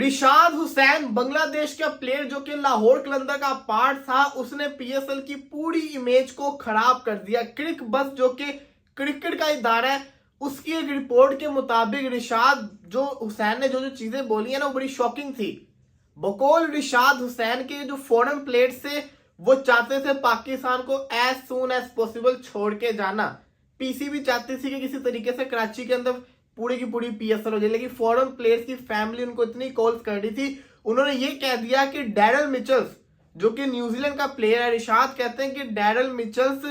रिशाद हुसैन बांग्लादेश का प्लेयर जो कि लाहौर कलंदर का पार्ट था, उसने पीएसएल की पूरी इमेज को खराब कर दिया। क्रिक बस जो कि क्रिकेट का इदारा है, उसकी एक रिपोर्ट के मुताबिक रिशाद जो हुसैन ने जो जो चीजें बोली है ना, वो बड़ी शॉकिंग थी। बकौल रिशाद हुसैन के जो फॉरेन प्लेयर्स थे, वो चाहते थे पाकिस्तान को एज सून एज पॉसिबल छोड़ के जाना। पीसीबी चाहती थी कि किसी तरीके से कराची के अंदर पूरी की पूरी पीएसएल हो जाए, लेकिन फॉरेन प्लेयर्स की फैमिली उनको इतनी कॉल्स कर रही थी, उन्होंने ये कह दिया कि डैरल मिचेल्स जो कि न्यूजीलैंड का प्लेयर है, रिशाद कहते हैं कि डैरल मिचेल्स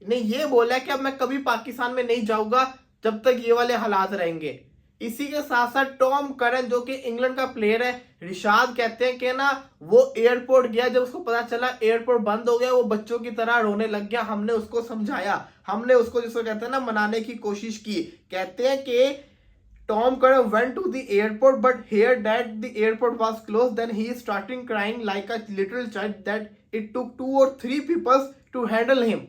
ने ये बोला कि अब मैं कभी पाकिस्तान में नहीं जाऊंगा जब तक ये वाले हालात रहेंगे। इसी के साथ साथ टॉम करन जो कि इंग्लैंड का प्लेयर है, रिशाद कहते हैं कि ना वो एयरपोर्ट गया, जब उसको पता चला एयरपोर्ट बंद हो गया, वो बच्चों की तरह रोने लग गया। हमने उसको समझाया, हमने उसको जिसको कहते हैं ना मनाने की कोशिश की। कहते हैं कि Tom Curran went to the airport but heard that the airport was closed. Then he started crying like a little child that it took 2 or 3 people to handle him.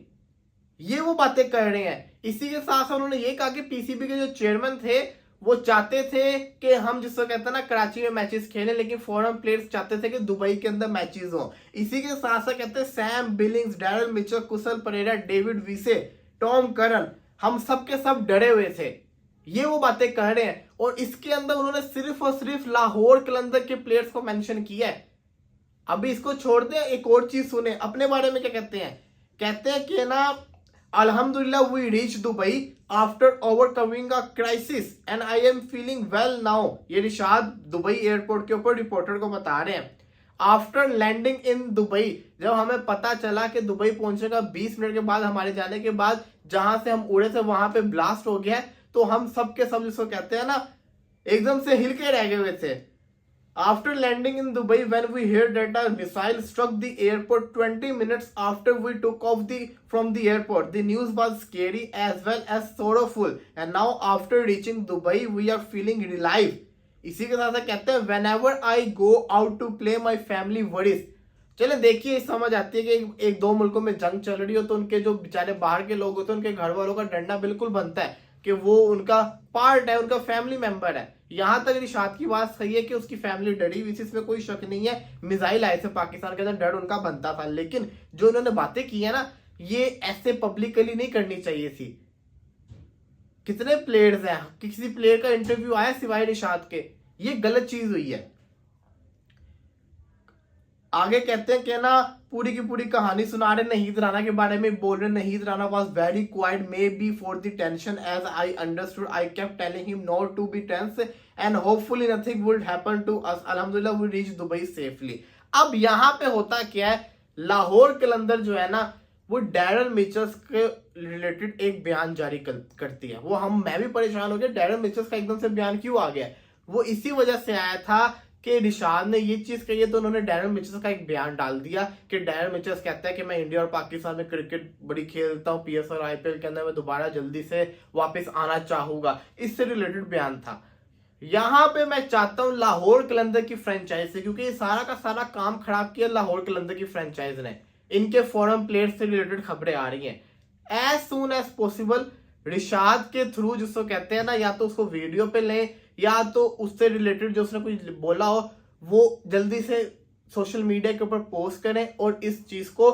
ये वो बातें कर रहे हैं। इसी के साथ साथ उन्होंने ये कहा कि पीसीबी के जो चेयरमैन थे, वो चाहते थे कि हम जिसको कहते हैं ना कराची में मैचेस खेलें, लेकिन फॉरेन प्लेयर्स चाहते थे कि दुबई के अंदर मैचेस हो। इसी के साथ साथ कहते हैं सैम बिलिंग्स, डैरल मिचेल, कुशल परेरा, डेविड वीसे, टॉम करन, हम सब के सब डरे हुए थे। ये वो बातें कह रहे हैं, और इसके अंदर उन्होंने सिर्फ और सिर्फ लाहौर कलंदर के प्लेयर्स को मेंशन किया है। अभी इसको छोड़ दें, एक और चीज सुने अपने बारे में क्या कहते हैं। कहते हैं कि ना अल्हम्दुलिल्लाह we reach Dubai after overcoming a crisis and I am feeling well now. ये रिशाद दुबई एयरपोर्ट के ऊपर रिपोर्टर को बता रहे हैं। आफ्टर लैंडिंग इन दुबई, जब हमें पता चला कि दुबई पहुंचने का 20 मिनट के बाद, हमारे जाने के बाद जहां से हम उड़े थे वहां पे ब्लास्ट हो गया है, तो हम सब के सब जिसको कहते हैं ना एकदम से हिल के रह गए हुए थे। After landing in Dubai when we hear that a missile struck the airport 20 minutes after we took off from the airport, the news was scary as well as sorrowful and now after reaching Dubai we are feeling relieved. इसी के साथ कहते हैं whenever I go out to play my family worries. चले देखिए, समझ आती है कि एक दो मुल्कों में जंग चल रही हो तो उनके जो बेचारे बाहर के लोग होते हैं, उनके घर वालों का डरना बिल्कुल बनता है कि वो उनका पार्ट है, उनका फैमिली मेंबर है। यहां तक रिशाद की बात सही है कि उसकी फैमिली डरी हुई थी, इसमें कोई शक नहीं है। मिसाइल आए थे पाकिस्तान के अंदर, डर उनका बनता था, लेकिन जो उन्होंने बातें की है ना, ये ऐसे पब्लिकली नहीं करनी चाहिए थी। कितने प्लेयर्स हैं, किसी प्लेयर का इंटरव्यू आया सिवाय रिशाद के, ये गलत चीज हुई है। आगे कहते हैं कि ना पूरी की पूरी कहानी सुना रहे, नहीद राना के बारे में बोल रहे। Naheed Rana was very quiet may be for the tension as I understood I kept telling him not to be tense and hopefully nothing would happen to us, अल्हम्दुलिल्लाह वी रीच दुबई सेफली। अब यहाँ पे होता क्या है, लाहौर कलंदर जो है ना, वो डैरल मिचेल्स के रिलेटेड एक बयान जारी करती है। वो मैं भी परेशान हो गया, डैरल मिचेल्स का एकदम से बयान क्यों आ गया। वो इसी वजह से आया था कि रिशाद ने ये चीज कही है, तो उन्होंने डैरल मिचेल्स का एक बयान डाल दिया कि डैरल मिचेल्स कहता है कि मैं इंडिया और पाकिस्तान में क्रिकेट बड़ी खेलता हूँ, पीएसएल और आईपीएल के अंदर मैं दोबारा जल्दी से वापस आना चाहूंगा। इससे रिलेटेड बयान था। यहां पे मैं चाहता हूं लाहौर कलंदर की फ्रेंचाइज से, क्योंकि ये सारा का सारा काम खराब किया लाहौर कलंदर की फ्रेंचाइज ने। इनके फॉरेन प्लेयर्स से रिलेटेड खबरें आ रही हैं। As soon as possible Rishad के थ्रू जिसको कहते हैं ना, या तो उसको वीडियो पे लें, या तो उससे रिलेटेड जो उसने कुछ बोला हो वो जल्दी से सोशल मीडिया के ऊपर पोस्ट करें और इस चीज को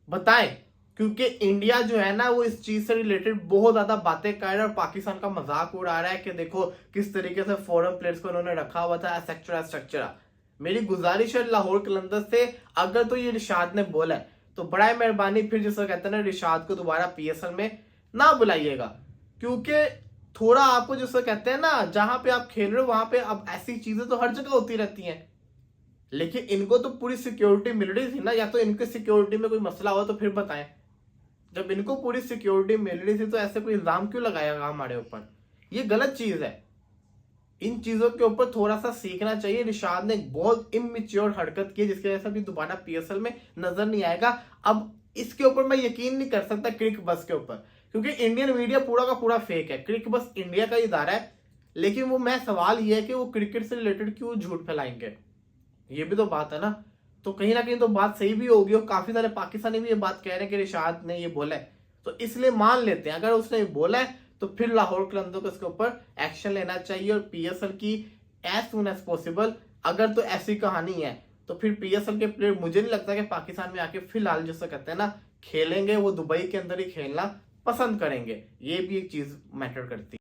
बताएं, क्योंकि इंडिया जो है ना वो इस चीज से रिलेटेड बहुत ज्यादा बातें कर रहा है और पाकिस्तान का मजाक उड़ा रहा है कि देखो किस तरीके से फॉरेन प्लेयर्स को उन्होंने रखा हुआ था स्ट्रक्चर। मेरी गुजारिश है लाहौर कलंदर से, अगर तो ये रिशाद ने बोला है तो बड़ा मेहरबानी फिर जिसको कहते हैं ना रिशाद को दोबारा पीएसएल में ना बुलाइएगा, क्योंकि थोड़ा आपको जिसको कहते हैं ना जहां पे आप खेल रहे हो वहां पे अब ऐसी चीजें तो हर जगह होती रहती हैं, लेकिन इनको तो पूरी सिक्योरिटी मिल रही थी ना। या तो इनके सिक्योरिटी में कोई मसला हुआ तो फिर बताएं। जब इनको पूरी सिक्योरिटी मिल रही थी तो ऐसे कोई इल्जाम क्यों लगाएगा हमारे ऊपर, ये गलत चीज है। इन चीजों के ऊपर थोड़ा सा सीखना चाहिए। रिशाद ने एक बहुत इमेच्योर हरकत की जिसकी वजह से अभी दोबारा पीएसएल में नजर नहीं आएगा। अब इसके ऊपर मैं यकीन नहीं कर सकता क्रिक बस के ऊपर, क्योंकि इंडियन मीडिया पूरा का पूरा फेक है। क्रिक बस इंडिया का इदारा है, लेकिन वो मैं सवाल ये है कि वो क्रिकेट से रिलेटेड क्यों झूठ फैलाएंगे, ये भी तो बात है ना। तो कहीं ना कहीं तो बात सही भी होगी, और काफी सारे पाकिस्तानी भी ये बात कह रहे हैं कि रिशाद ने ये बोला है, तो इसलिए मान लेते हैं अगर उसने बोला है तो फिर लाहौर कलंदर को इसके ऊपर एक्शन लेना चाहिए और पीएसएल की एज सून एज पॉसिबल अगर तो ऐसी कहानी है तो फिर पीएसएल के प्लेयर मुझे नहीं लगता कि पाकिस्तान में आके फिलहाल जैसा कहते हैं ना खेलेंगे, वो दुबई के अंदर ही खेलना पसंद करेंगे। ये भी एक चीज मैटर करती है।